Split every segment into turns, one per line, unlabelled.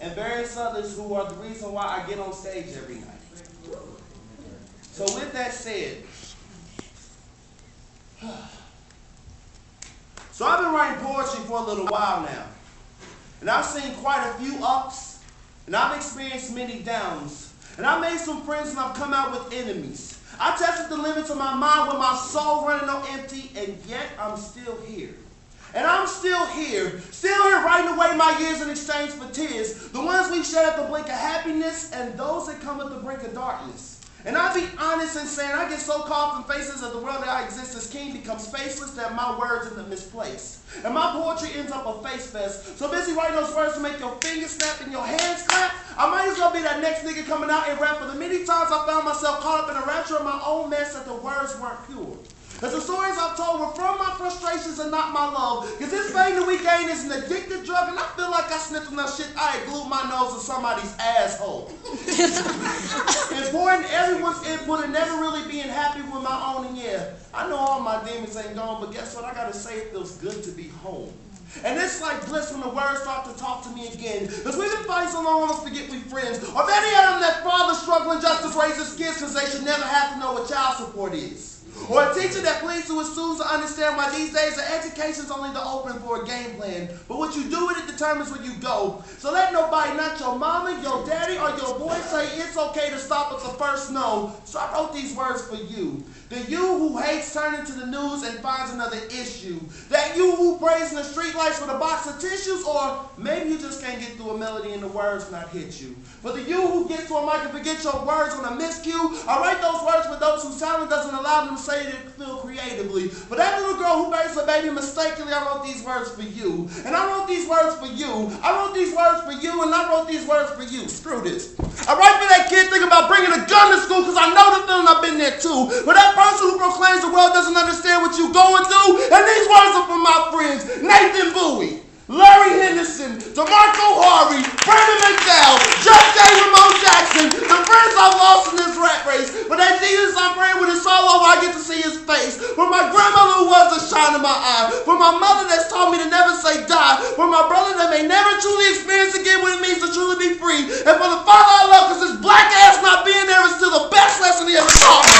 and various others who are the reason why I get on stage every night. So with that said, so I've been writing poetry for a little while now. And I've seen quite a few ups, and I've experienced many downs. And I've made some friends and I've come out with enemies. I tested the limits of my mind with my soul running on empty, and yet I'm still here. And I'm still here writing away my years in exchange for tears. The ones we shed at the blink of happiness and those that come at the brink of darkness. And I'll be honest in saying I get so caught up in faces of the world that I exist as king becomes faceless that my words end up misplaced. And my poetry ends up a face fest. So busy writing those words to make your fingers snap and your hands clap, I might as well be that next nigga coming out and rap. For the many times I found myself caught up in a rapture of my own mess that the words weren't pure. As the stories I've told were from my frustrations and not my love. Because this fame that we gain is an addictive drug, and I feel like I sniffed enough shit I had glued my nose to somebody's asshole. Important everyone's input and never really being happy with my own, and yeah, I know all my demons ain't gone, but guess what? I gotta say it feels good to be home. And it's like bliss when the words start to talk to me again. Because we've been fighting so long, almost forget we friends. Or better yet, I'm that father struggling just to raise his kids because they should never have to know what child support is. Or a teacher that pleads to his students to understand why these days the education's only the open for a game plan. But what you do with it determines where you go. So let nobody, not your mama, your daddy, or your boy say it's okay to stop at the first no. So I wrote these words for you. The you who hates turning to the news and finds another issue. That you who prays in the streetlights with a box of tissues, or maybe you just can't get through a melody and the words not hit you. For the you who gets to a mic and forget your words on a miscue, I write those words for those whose talent doesn't allow them to say it and feel creatively. For that little girl who raised her baby mistakenly, I wrote these words for you. And I wrote these words for you. I wrote these words for you, and I wrote these words for you. Screw this. I write for that kid thinking about bringing a gun to school because I know the feeling, I've been there too. For that person who proclaims the world doesn't understand what you're going through. And these words are from my friends, Nathan Bowie, Larry Henderson, DeMarco Harvey, Brandon McDowell, Just J. Ramon Jackson, the friends I've lost in this rat race. But that Jesus I'm praying with his soul over, I get to see his face. For my grandmother who was a shine in my eye. For my mother that's taught me to never say die. For my brother that may never truly experience again what it means to truly be free. And for the father I love, because his black ass not being there is still the best lesson he ever taught me.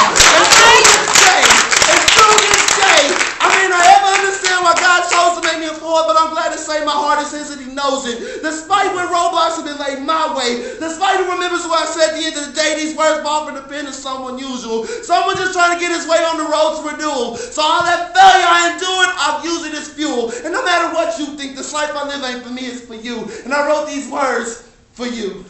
And through this day, I may not ever understand why God chose to make me a poet, but I'm glad to say my heart is his and he knows it. Despite when roadblocks have been laid my way, despite who remembers what I said at the end of the day, these words fall from the pen of someone usual. Someone just trying to get his way on the road to renewal. So all that failure I endured, I've used it as fuel. And no matter what you think, this life I live ain't for me, it's for you. And I wrote these words for you.